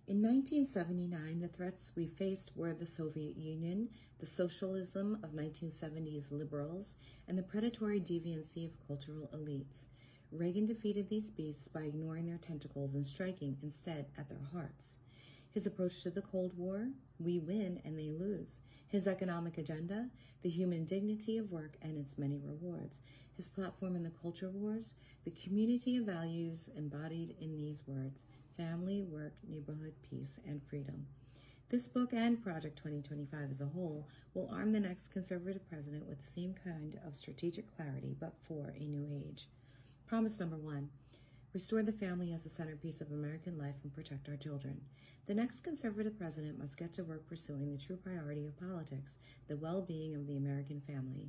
In 1979, the threats we faced were the Soviet Union, the socialism of 1970s liberals, and the predatory deviancy of cultural elites. Reagan defeated these beasts by ignoring their tentacles and striking instead at their hearts. His approach to the Cold War, we win and they lose. His economic agenda, the human dignity of work and its many rewards. His platform in the culture wars, the community of values embodied in these words: family, work, neighborhood, peace, and freedom. This book and Project 2025 as a whole will arm the next conservative president with the same kind of strategic clarity, but for a new age. Promise number 1. Restore the family as the centerpiece of American life and protect our children. The next conservative president must get to work pursuing the true priority of politics, the well-being of the American family.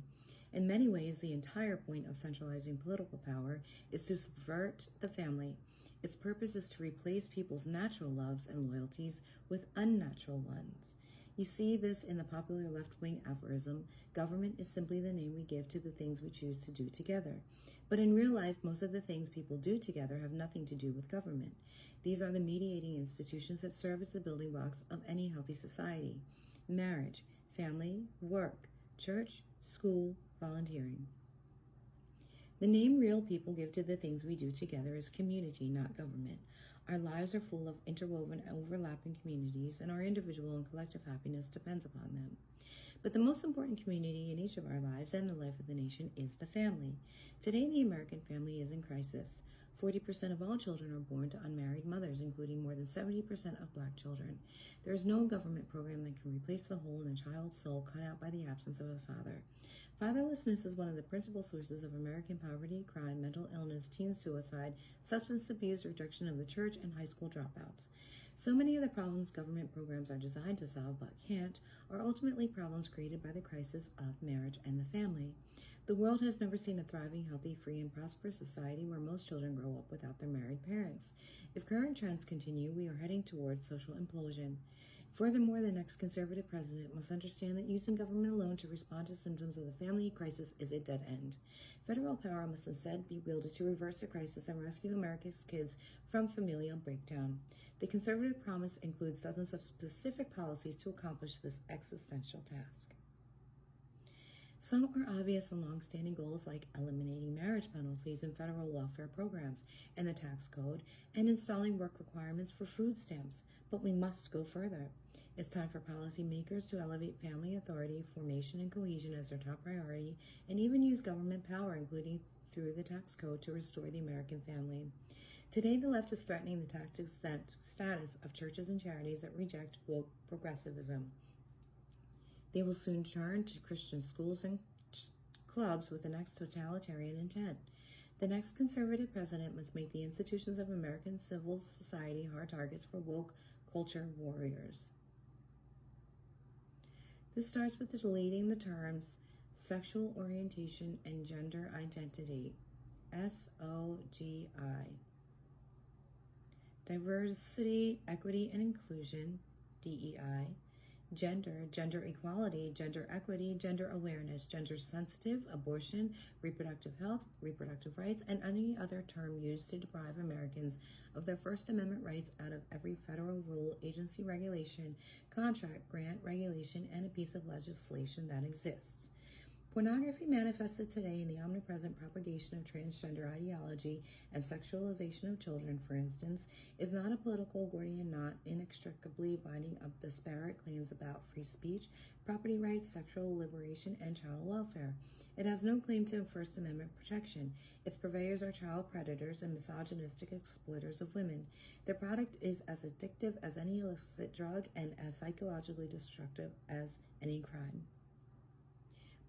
In many ways, the entire point of centralizing political power is to subvert the family. Its purpose is to replace people's natural loves and loyalties with unnatural ones. You see this in the popular left-wing aphorism, government is simply the name we give to the things we choose to do together. But in real life, most of the things people do together have nothing to do with government. These are the mediating institutions that serve as the building blocks of any healthy society: marriage, family, work, church, school, volunteering. The name real people give to the things we do together is community, not government. Our lives are full of interwoven, overlapping communities, and our individual and collective happiness depends upon them. But the most important community in each of our lives and the life of the nation is the family. Today, the American family is in crisis. 40% of all children are born to unmarried mothers, including more than 70% of Black children. There is no government program that can replace the hole in a child's soul cut out by the absence of a father. Fatherlessness is one of the principal sources of American poverty, crime, mental illness, teen suicide, substance abuse, rejection of the church, and high school dropouts. So many of the problems government programs are designed to solve but can't are ultimately problems created by the crisis of marriage and the family. The world has never seen a thriving, healthy, free, and prosperous society where most children grow up without their married parents. If current trends continue, we are heading towards social implosion. Furthermore, the next conservative president must understand that using government alone to respond to symptoms of the family crisis is a dead end. Federal power must instead be wielded to reverse the crisis and rescue America's kids from familial breakdown. The conservative promise includes dozens of specific policies to accomplish this existential task. Some are obvious and long-standing goals, like eliminating marriage penalties in federal welfare programs and the tax code, and installing work requirements for food stamps. But we must go further. It's time for policymakers to elevate family authority, formation, and cohesion as their top priority, and even use government power, including through the tax code, to restore the American family. Today, the left is threatening the tax-exempt status of churches and charities that reject woke progressivism. They will soon turn to Christian schools and clubs with the next totalitarian intent. The next conservative president must make the institutions of American civil society hard targets for woke culture warriors. This starts with deleting the terms sexual orientation and gender identity, SOGI, diversity, equity, and inclusion, DEI, gender equality, gender equity, gender awareness, gender sensitive, abortion, reproductive health, reproductive rights, and any other term used to deprive Americans of their First Amendment rights out of every federal rule, agency regulation, contract, grant, regulation, and a piece of legislation that exists. Pornography manifested today in the omnipresent propagation of transgender ideology and sexualization of children, for instance, is not a political Gordian knot inextricably binding up disparate claims about free speech, property rights, sexual liberation, and child welfare. It has no claim to First Amendment protection. Its purveyors are child predators and misogynistic exploiters of women. Their product is as addictive as any illicit drug and as psychologically destructive as any crime.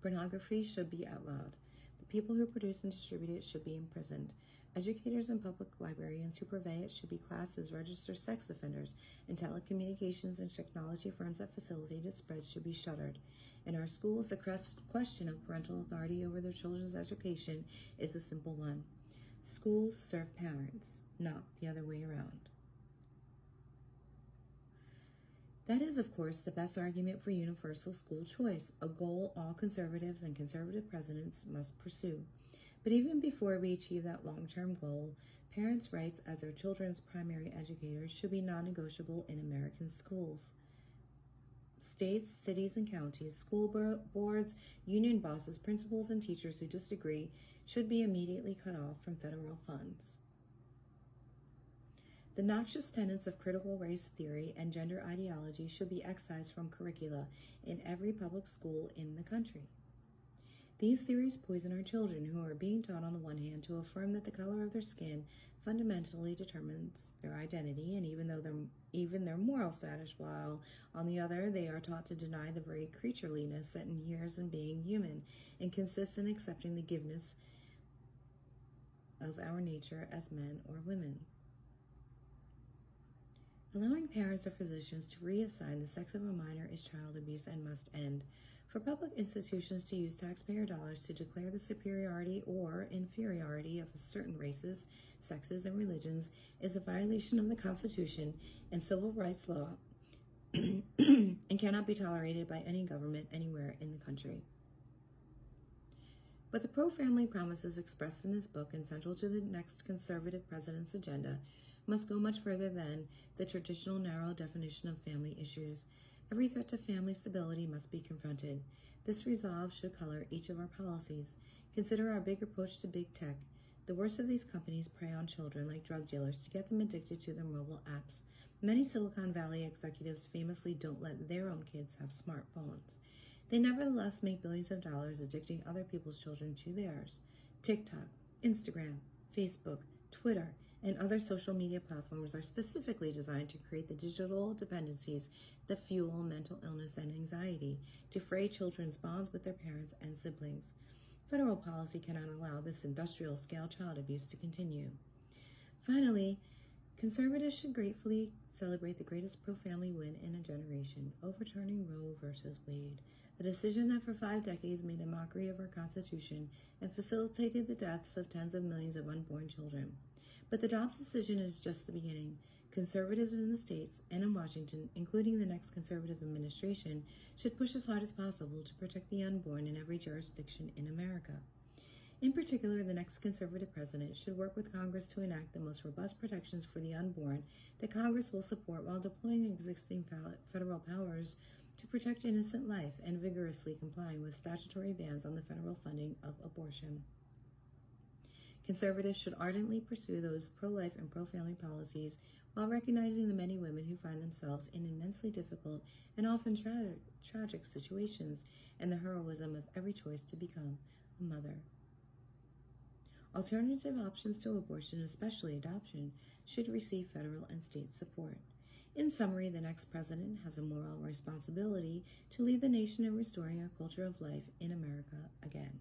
Pornography should be outlawed. The people who produce and distribute it should be imprisoned. Educators and public librarians who purvey it should be classed as registered sex offenders, and telecommunications and technology firms that facilitate its spread should be shuttered. In our schools, the question of parental authority over their children's education is a simple one. Schools serve parents, not the other way around. That is, of course, the best argument for universal school choice, a goal all conservatives and conservative presidents must pursue. But even before we achieve that long-term goal, parents' rights as their children's primary educators should be non-negotiable in American schools. States, cities, and counties, school boards, union bosses, principals, and teachers who disagree should be immediately cut off from federal funds. The noxious tenets of critical race theory and gender ideology should be excised from curricula in every public school in the country. These theories poison our children, who are being taught on the one hand to affirm that the color of their skin fundamentally determines their identity and even their moral status, while on the other they are taught to deny the very creatureliness that inheres in being human and consists in accepting the giveness of our nature as men or women. Allowing parents or physicians to reassign the sex of a minor is child abuse and must end. For public institutions to use taxpayer dollars to declare the superiority or inferiority of certain races, sexes, and religions is a violation of the Constitution and civil rights law and cannot be tolerated by any government anywhere in the country. But the pro-family promises expressed in this book and central to the next conservative president's agenda must go much further than the traditional narrow definition of family issues. Every threat to family stability must be confronted. This resolve should color each of our policies. Consider our big approach to big tech. The worst of these companies prey on children like drug dealers to get them addicted to their mobile apps. Many Silicon Valley executives famously don't let their own kids have smartphones. They nevertheless make billions of dollars addicting other people's children to theirs. TikTok, Instagram, Facebook, Twitter, and other social media platforms are specifically designed to create the digital dependencies that fuel mental illness and anxiety, to fray children's bonds with their parents and siblings. Federal policy cannot allow this industrial-scale child abuse to continue. Finally, conservatives should gratefully celebrate the greatest pro-family win in a generation, overturning Roe versus Wade, a decision that for 5 decades made a mockery of our Constitution and facilitated the deaths of tens of millions of unborn children. But the Dobbs decision is just the beginning. Conservatives in the states and in Washington, including the next conservative administration, should push as hard as possible to protect the unborn in every jurisdiction in America. In particular, the next conservative president should work with Congress to enact the most robust protections for the unborn that Congress will support while deploying existing federal powers to protect innocent life and vigorously complying with statutory bans on the federal funding of abortion. Conservatives should ardently pursue those pro-life and pro-family policies while recognizing the many women who find themselves in immensely difficult and often tragic situations and the heroism of every choice to become a mother. Alternative options to abortion, especially adoption, should receive federal and state support. In summary, the next president has a moral responsibility to lead the nation in restoring a culture of life in America again.